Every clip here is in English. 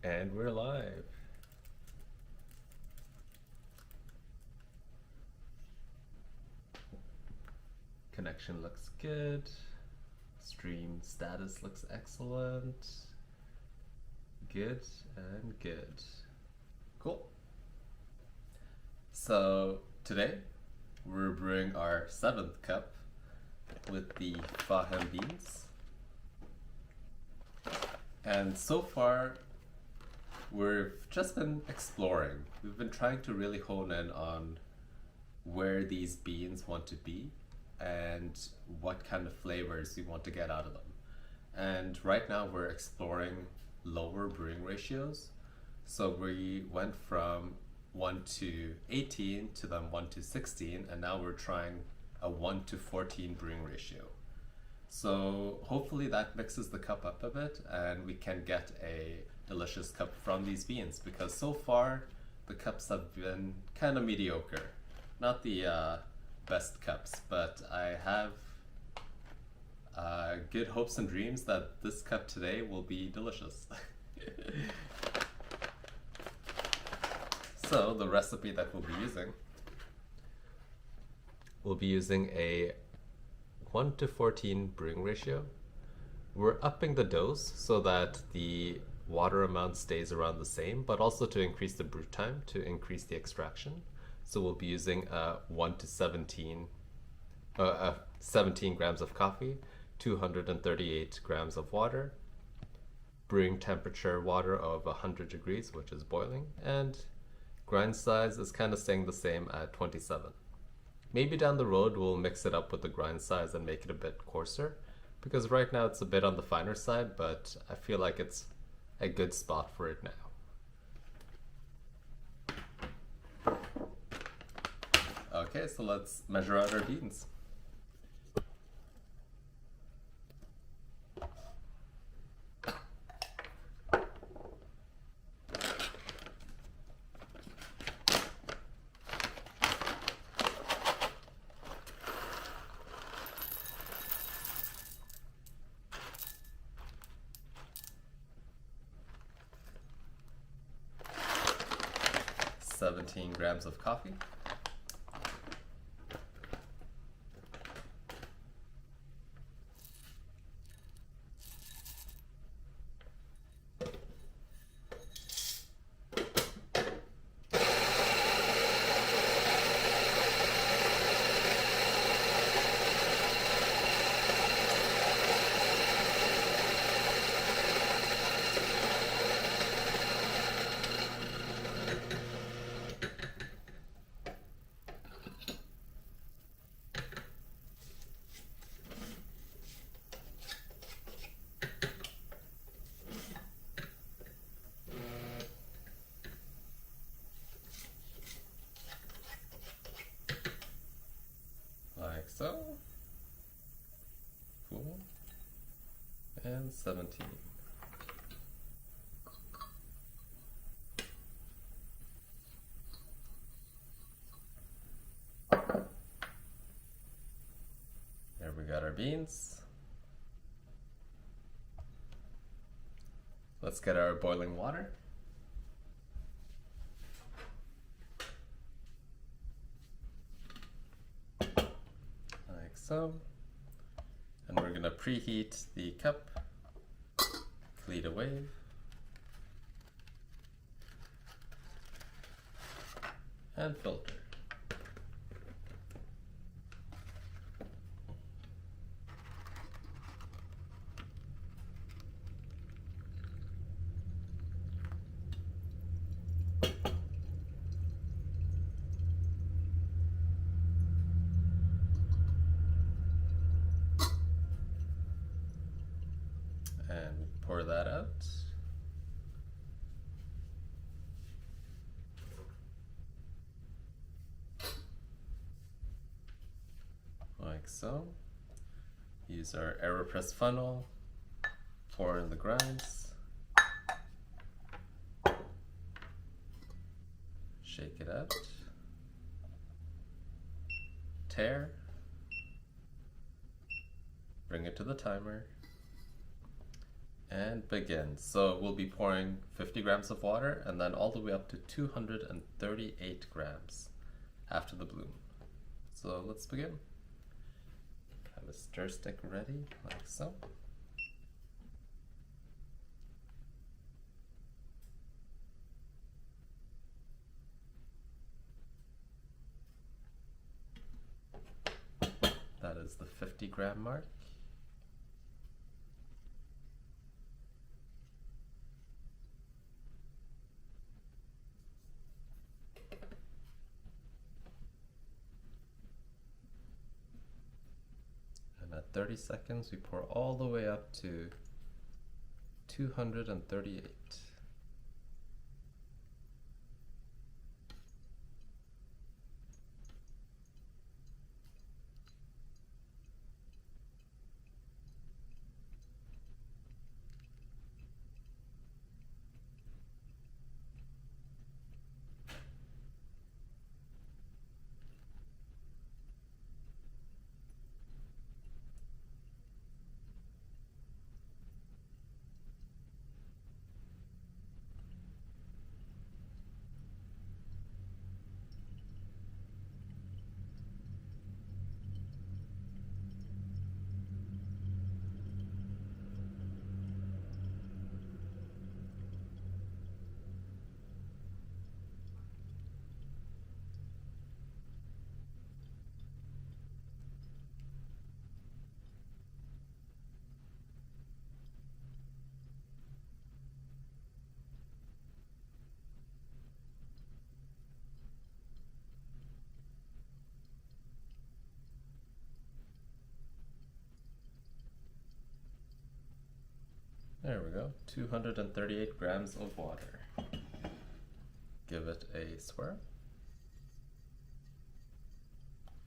And we're live. Connection looks good. Stream status looks excellent. Good and good. Cool. So today we're brewing our 7th cup with the Fahem beans. And so far we've just been exploring. We've been trying to really hone in on where these beans want to be and what kind of flavors we want to get out of them. And right now we're exploring lower brewing ratios. So we went from 1:18 to then 1:16, and now we're trying a 1:14 brewing ratio. So hopefully that mixes the cup up a bit and we can get a delicious cup from these beans, because so far the cups have been kind of mediocre. Not the best cups, but I have good hopes and dreams that this cup today will be delicious. So the recipe that we'll be using a 1:14 brewing ratio. We're upping the dose so that the water amount stays around the same, but also to increase the brew time, to increase the extraction. So we'll be using 17 grams of coffee, 238 grams of water, brewing temperature water of 100 degrees, which is boiling, and grind size is kind of staying the same at 27. Maybe down the road we'll mix it up with the grind size and make it a bit coarser, because right now it's a bit on the finer side, but I feel like it's a good spot for it now. Okay, so let's measure out our beans. $17 grams of coffee. Like so. Cool. And 17. There we got our beans. Let's get our boiling water. So, and we're going to preheat the cup, Kalita Wave, and filter. And pour that out. Like so. Use our AeroPress funnel, pour in the grinds, shake it out, tear, bring it to the timer, And begin. So we'll be pouring 50 grams of water and then all the way up to 238 grams after the bloom. So let's begin. Have a stir stick ready, like so. That is the 50-gram mark. At 30 seconds, we pour all the way up to 238. There we go, 238 grams of water. Give it a swirl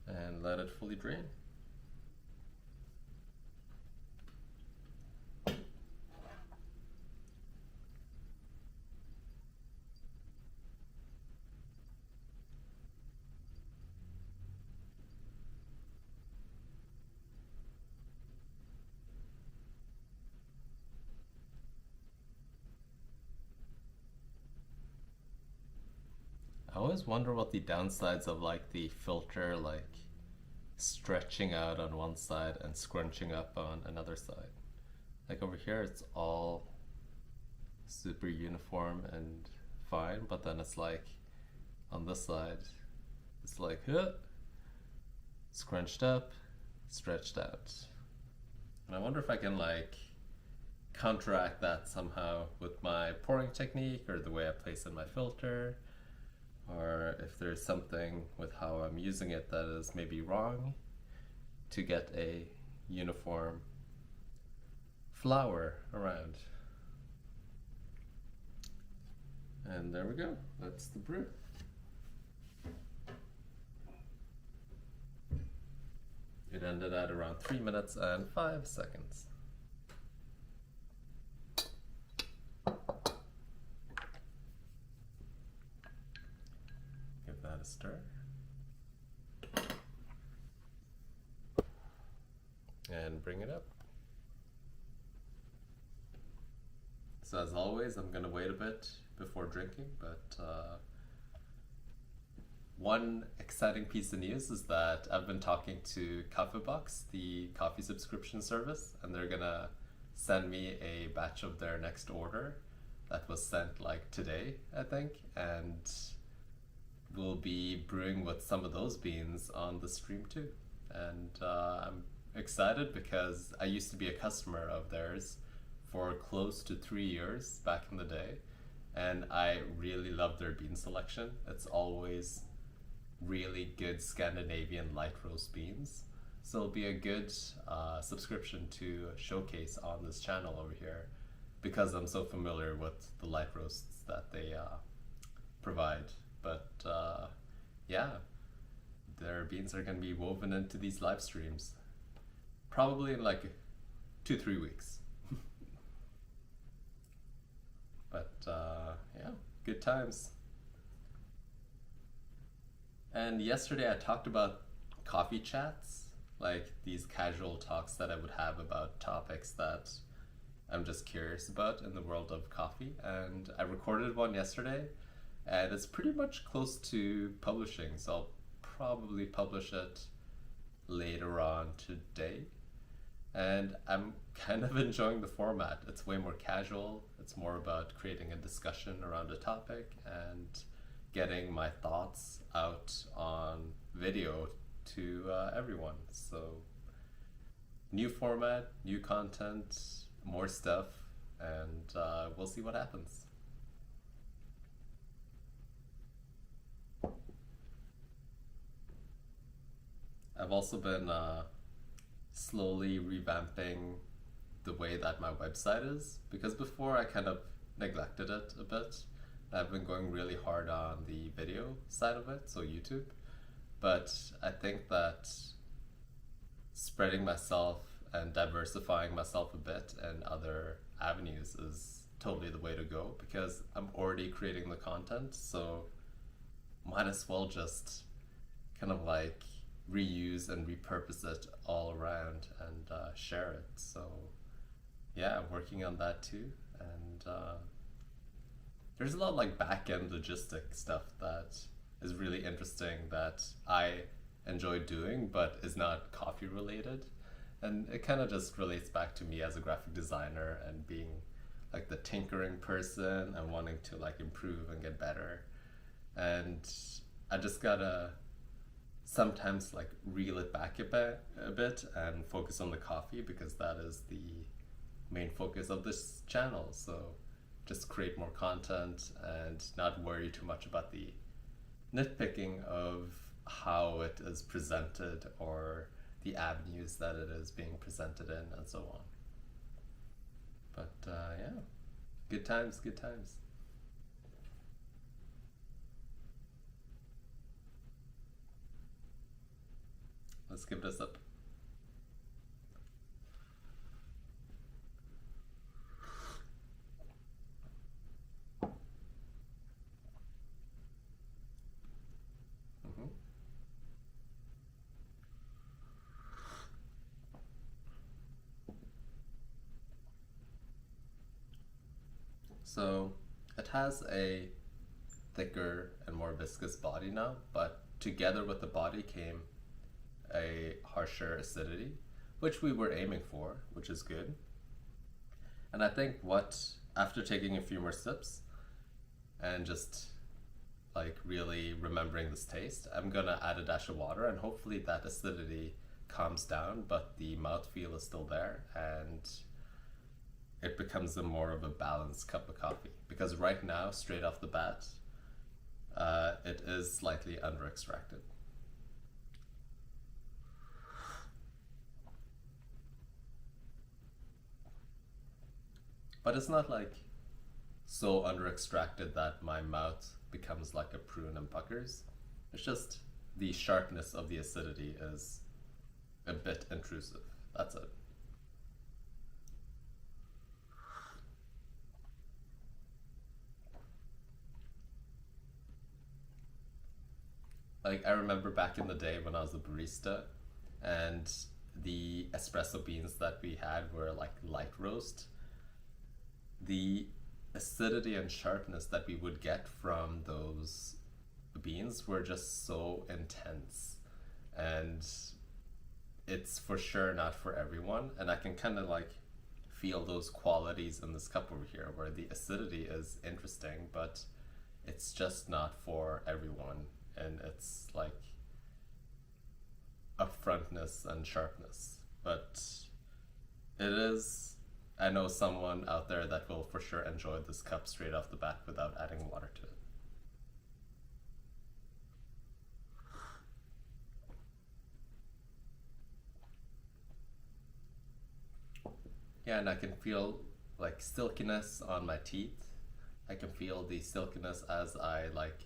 and let it fully drain. I always wonder what the downsides of like the filter like stretching out on one side and scrunching up on another side. Like over here it's all super uniform and fine, but then it's like on this side it's like scrunched up, stretched out. And I wonder if I can like counteract that somehow with my pouring technique or the way I place in my filter, or if there's something with how I'm using it that is maybe wrong to get a uniform flower around. And there we go, that's the brew. It ended at around 3 minutes and 5 seconds. A stir and bring it up. So as always, I'm gonna wait a bit before drinking, but one exciting piece of news is that I've been talking to Box, the coffee subscription service, and they're gonna send me a batch of their next order that was sent like today, I think, and we'll be brewing with some of those beans on the stream too. And I'm excited because I used to be a customer of theirs for close to 3 years back in the day, and I really love their bean selection. It's always really good Scandinavian light roast beans. So it'll be a good subscription to showcase on this channel over here because I'm so familiar with the light roasts that they provide. But yeah, their beans are going to be woven into these live streams probably in like 2-3 weeks. But yeah, good times. And yesterday I talked about coffee chats, like these casual talks that I would have about topics that I'm just curious about in the world of coffee. And I recorded one yesterday, and it's pretty much close to publishing, so I'll probably publish it later on today. And I'm kind of enjoying the format. It's way more casual. It's more about creating a discussion around a topic and getting my thoughts out on video to everyone. So, new format, new content, more stuff, and we'll see what happens. I've also been slowly revamping the way that my website is, because before I kind of neglected it a bit. I've been going really hard on the video side of it, so YouTube. But I think that spreading myself and diversifying myself a bit in other avenues is totally the way to go, because I'm already creating the content, so might as well just kind of like reuse and repurpose it all around and share it. So yeah, I'm working on that too. And there's a lot of like back-end logistic stuff that is really interesting that I enjoy doing but is not coffee related. And it kind of just relates back to me as a graphic designer and being like the tinkering person and wanting to like improve and get better. And I just gotta sometimes like reel it back a bit and focus on the coffee, because that is the main focus of this channel. So just create more content and not worry too much about the nitpicking of how it is presented or the avenues that it is being presented in and so on. But yeah, good times, good times. Let's give this up. So it has a thicker and more viscous body now, but together with the body came a harsher acidity, which we were aiming for, which is good. And I think after taking a few more sips and just like really remembering this taste, I'm gonna add a dash of water, and hopefully that acidity calms down, but the mouthfeel is still there, and it becomes more of a balanced cup of coffee. Because right now, straight off the bat, it is slightly under extracted. But it's not like so under extracted that my mouth becomes like a prune and puckers. It's just the sharpness of the acidity is a bit intrusive. That's it. Like I remember back in the day when I was a barista, and the espresso beans that we had were like light roast. The acidity and sharpness that we would get from those beans were just so intense, and it's for sure not for everyone. And I can kind of like feel those qualities in this cup over here, where the acidity is interesting, but it's just not for everyone. And it's like upfrontness and sharpness. But it is, I know someone out there that will for sure enjoy this cup straight off the bat without adding water to it. Yeah, and I can feel like silkiness on my teeth. I can feel the silkiness as I like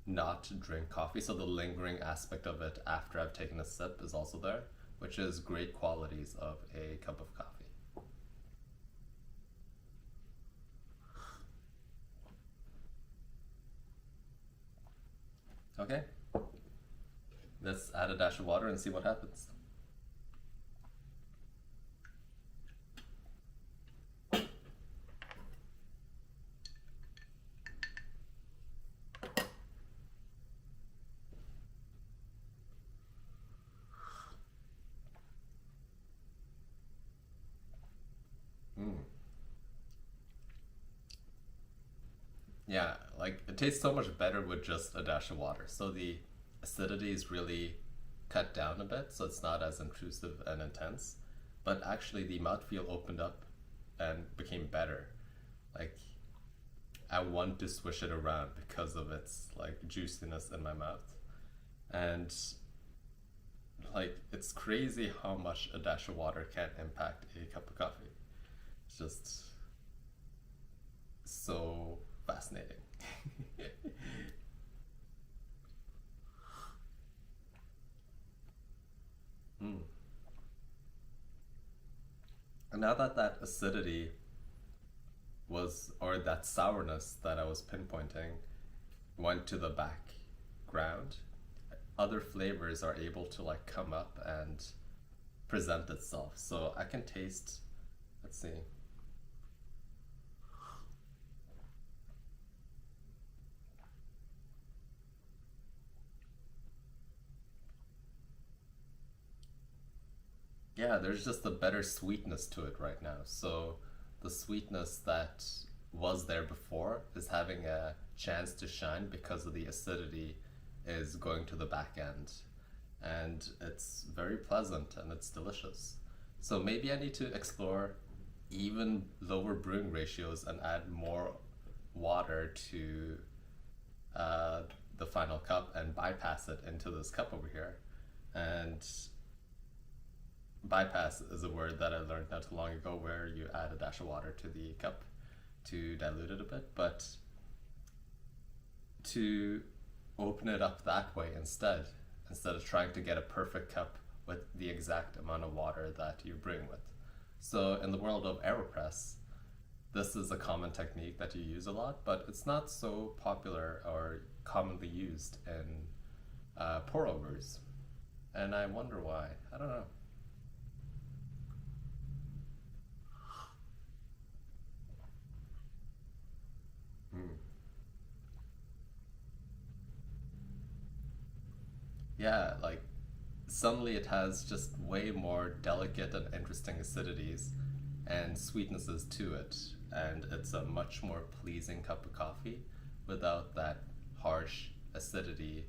not drink coffee, so the lingering aspect of it after I've taken a sip is also there, which is great qualities of a cup of coffee. Okay, let's add a dash of water and see what happens. Yeah, like it tastes so much better with just a dash of water. So the acidity is really cut down a bit, so it's not as intrusive and intense. But actually, the mouthfeel opened up and became better. Like I want to swish it around because of its like juiciness in my mouth. And like it's crazy how much a dash of water can impact a cup of coffee. It's just so fascinating. Mm. And now that that acidity was, or that sourness that I was pinpointing, went to the background, other flavors are able to like come up and present itself. So I can taste, let's see. Yeah, there's just a better sweetness to it right now. So the sweetness that was there before is having a chance to shine because of the acidity is going to the back end. And it's very pleasant and it's delicious. So maybe I need to explore even lower brewing ratios and add more water to uh, the final cup and bypass it into this cup over here. And bypass is a word that I learned not too long ago, where you add a dash of water to the cup to dilute it a bit, but to open it up that way instead of trying to get a perfect cup with the exact amount of water that you're brewing with. So in the world of AeroPress, this is a common technique that you use a lot, but it's not so popular or commonly used in pour overs. And I wonder why. I don't know. Hmm. Yeah, like suddenly it has just way more delicate and interesting acidities and sweetnesses to it, and it's a much more pleasing cup of coffee without that harsh acidity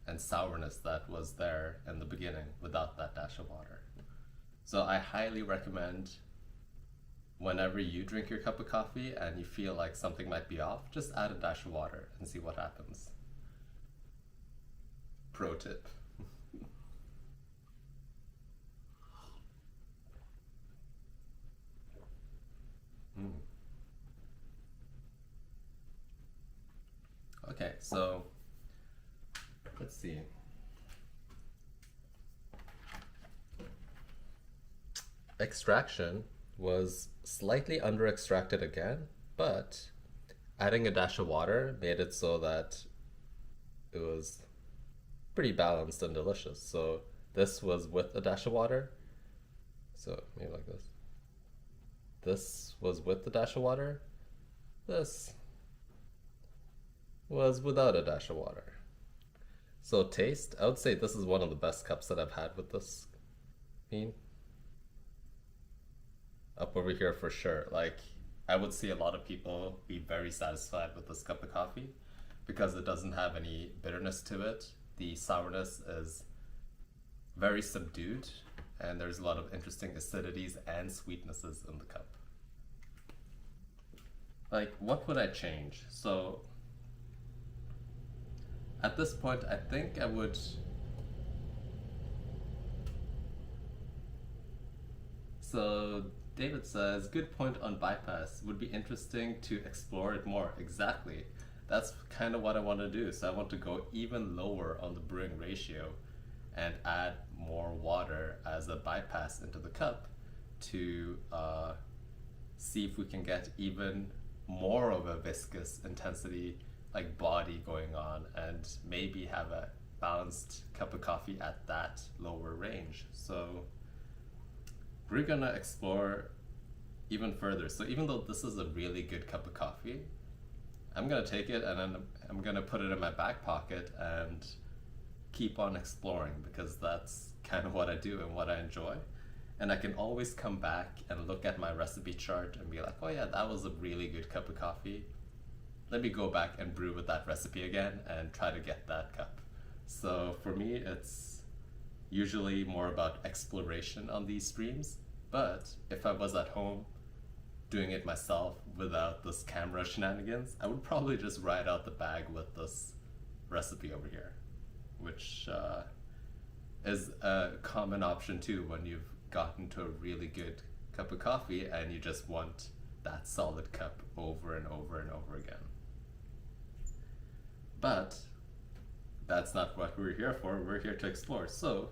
and sourness that was there in the beginning without that dash of water. So I highly recommend, whenever you drink your cup of coffee and you feel like something might be off, just add a dash of water and see what happens. Pro tip. Mm. Okay, so let's see. Extraction was slightly under extracted again, but adding a dash of water made it so that it was pretty balanced and delicious. So this was with a dash of water. So maybe like this. This was with the dash of water. This was without a dash of water. So taste, I would say this is one of the best cups that I've had with this bean. Up over here for sure. Like I would see a lot of people be very satisfied with this cup of coffee because it doesn't have any bitterness to it. The sourness is very subdued, and there's a lot of interesting acidities and sweetnesses in the cup. Like, what would I change? So, at this point, I think I would. So, David says, good point on bypass. Would be interesting to explore it more. Exactly. That's kind of what I want to do. So, I want to go even lower on the brewing ratio and add more water as a bypass into the cup to see if we can get even more of a viscous intensity, like body going on, and maybe have a balanced cup of coffee at that lower range. So we're gonna explore even further. So even though this is a really good cup of coffee, I'm gonna take it and then I'm gonna put it in my back pocket and keep on exploring, because that's kind of what I do and what I enjoy. And I can always come back and look at my recipe chart and be like, oh yeah, that was a really good cup of coffee. let me go back and brew with that recipe again and try to get that cup. So for me, it's usually more about exploration on these streams. But if I was at home doing it myself without this camera shenanigans, I would probably just write out the bag with this recipe over here, which is a common option too when you've gotten to a really good cup of coffee and you just want that solid cup over and over and over again. But that's not what we're here for. We're here to explore. So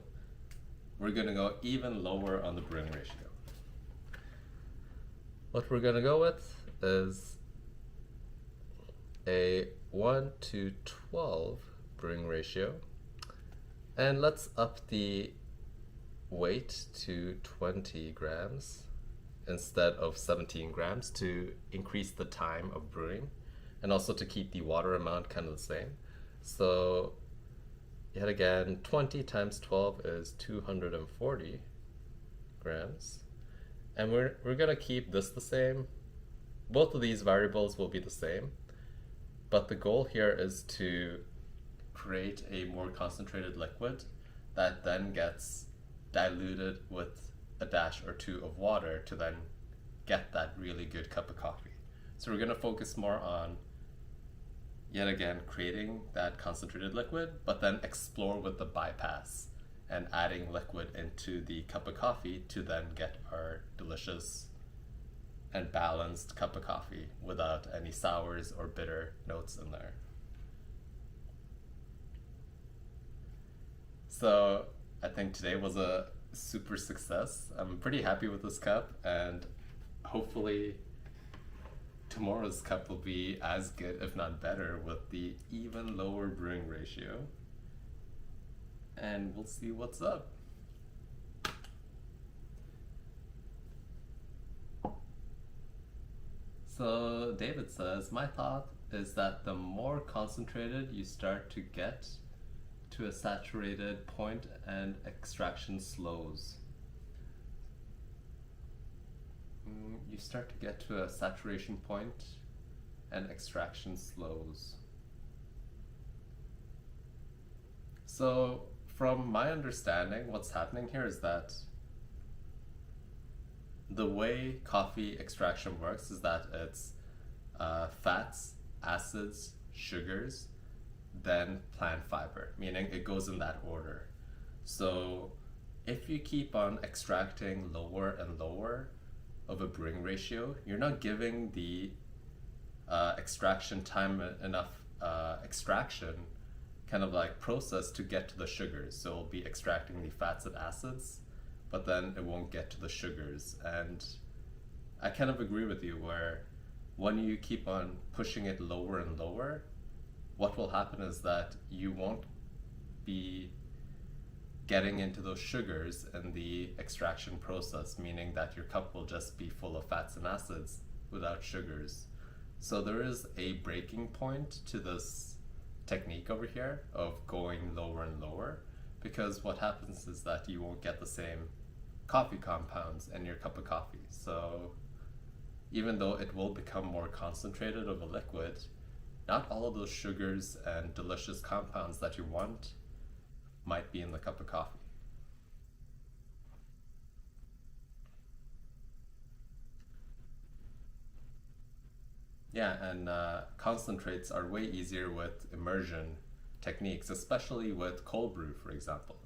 we're going to go even lower on the brewing ratio. What we're going to go with is a 1:12 brewing ratio. And let's up the weight to 20 grams instead of 17 grams to increase the time of brewing and also to keep the water amount kind of the same. So yet again, 20 times 12 is 240 grams. And we're going to keep this the same. Both of these variables will be the same. But the goal here is to create a more concentrated liquid that then gets diluted with a dash or two of water to then get that really good cup of coffee. So we're going to focus more on, yet again, creating that concentrated liquid, but then explore with the bypass and adding liquid into the cup of coffee to then get our delicious and balanced cup of coffee without any sours or bitter notes in there. So I think today was a super success. I'm pretty happy with this cup, and hopefully tomorrow's cup will be as good, if not better, with the even lower brewing ratio. And we'll see what's up. So David says, my thought is that the more concentrated you start to get to a saturated point and extraction slows. You start to get to a saturation point and extraction slows. So from my understanding, what's happening here is that the way coffee extraction works is that it's fats, acids, sugars, then plant fiber, meaning it goes in that order. So if you keep on extracting lower and lower of a brewing ratio, you're not giving the extraction time enough extraction kind of like process to get to the sugars. So it'll be extracting the fats and acids, but then it won't get to the sugars. And I kind of agree with you where when you keep on pushing it lower and lower, what will happen is that you won't be getting into those sugars in the extraction process, meaning that your cup will just be full of fats and acids without sugars. So there is a breaking point to this technique over here of going lower and lower, because what happens is that you won't get the same coffee compounds in your cup of coffee. So even though it will become more concentrated of a liquid, not all of those sugars and delicious compounds that you want might be in the cup of coffee. Yeah, and concentrates are way easier with immersion techniques, especially with cold brew, for example.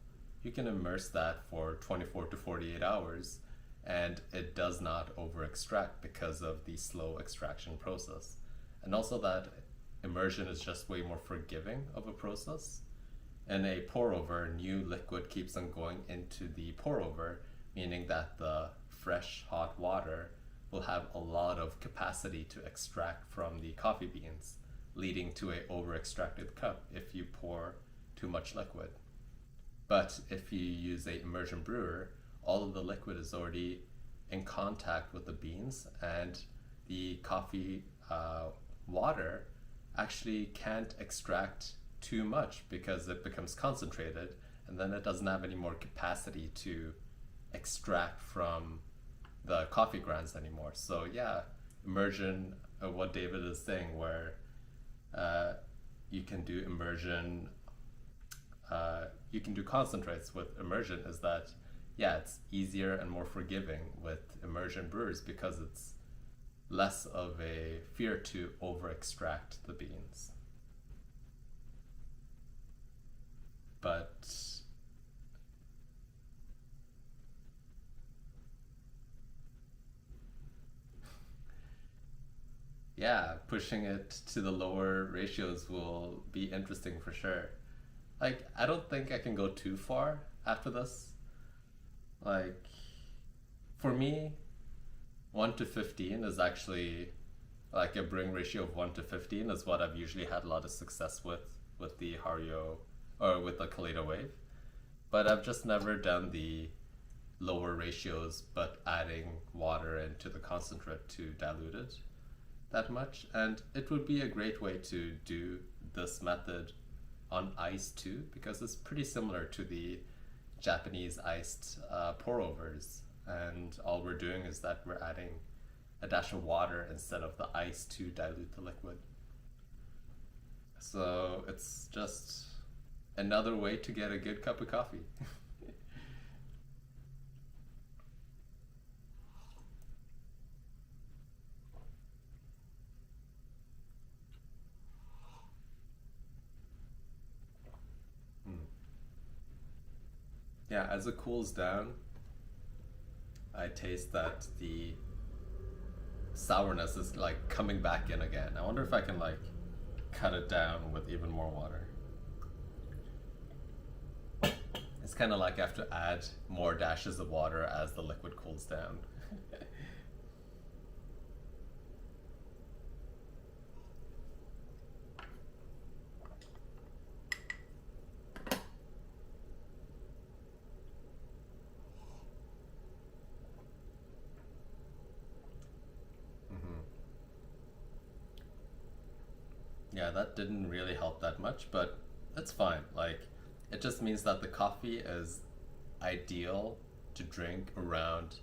You can immerse that for 24 to 48 hours and it does not over extract because of the slow extraction process. And also that immersion is just way more forgiving of a process. In a pour over, new liquid keeps on going into the pour over, meaning that the fresh hot water will have a lot of capacity to extract from the coffee beans, leading to a over extracted cup if you pour too much liquid. But if you use a immersion brewer, all of the liquid is already in contact with the beans, and the coffee water actually can't extract too much because it becomes concentrated, and then it doesn't have any more capacity to extract from the coffee grounds anymore. So yeah, immersion, what David is saying, where Uh, you can do immersion, you can do concentrates with immersion, is that, yeah, it's easier and more forgiving with immersion brewers because it's less of a fear to over extract the beans. But yeah, pushing it to the lower ratios will be interesting for sure. Like, I don't think I can go too far after this. Like, for me, 1 to 15 is actually like a brewing ratio of 1 to 15 is what I've usually had a lot of success with the Hario or with the Kalita Wave. But I've just never done the lower ratios but adding water into the concentrate to dilute it that much. And it would be a great way to do this method on ice too, because it's pretty similar to the Japanese iced pour overs. And all we're doing is that we're adding a dash of water instead of the ice to dilute the liquid. So it's just another way to get a good cup of coffee. Yeah, as it cools down, I taste that the sourness is like coming back in again. I wonder if I can like cut it down with even more water. It's kind of like I have to add more dashes of water as the liquid cools down. Yeah, that didn't really help that much, but it's fine. Like, it just means that the coffee is ideal to drink around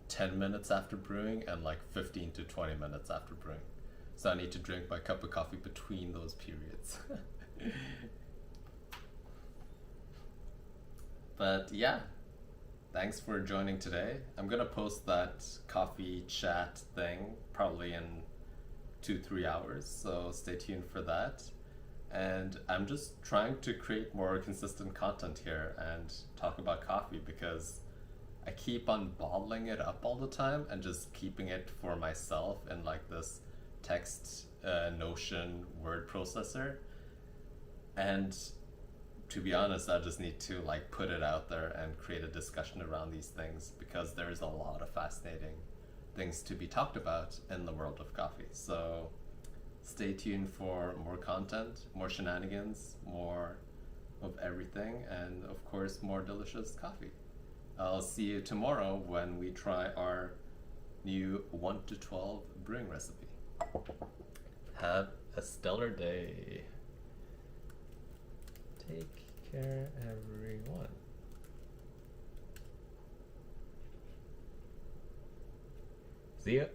10 minutes after brewing and like 15 to 20 minutes after brewing. So I need to drink my cup of coffee between those periods. But yeah, thanks for joining today. I'm gonna post that coffee chat thing probably in 2-3 hours, so stay tuned for that. And I'm just trying to create more consistent content here and talk about coffee because I keep on bottling it up all the time and just keeping it for myself in like this text Notion word processor. And to be honest, I just need to like put it out there and create a discussion around these things because there's a lot of fascinating things to be talked about in the world of coffee. So stay tuned for more content, more shenanigans, more of everything, and of course more delicious coffee. I'll see you tomorrow when we try our new 1 to 12 brewing recipe. Have a stellar day. Take care, everyone. See ya.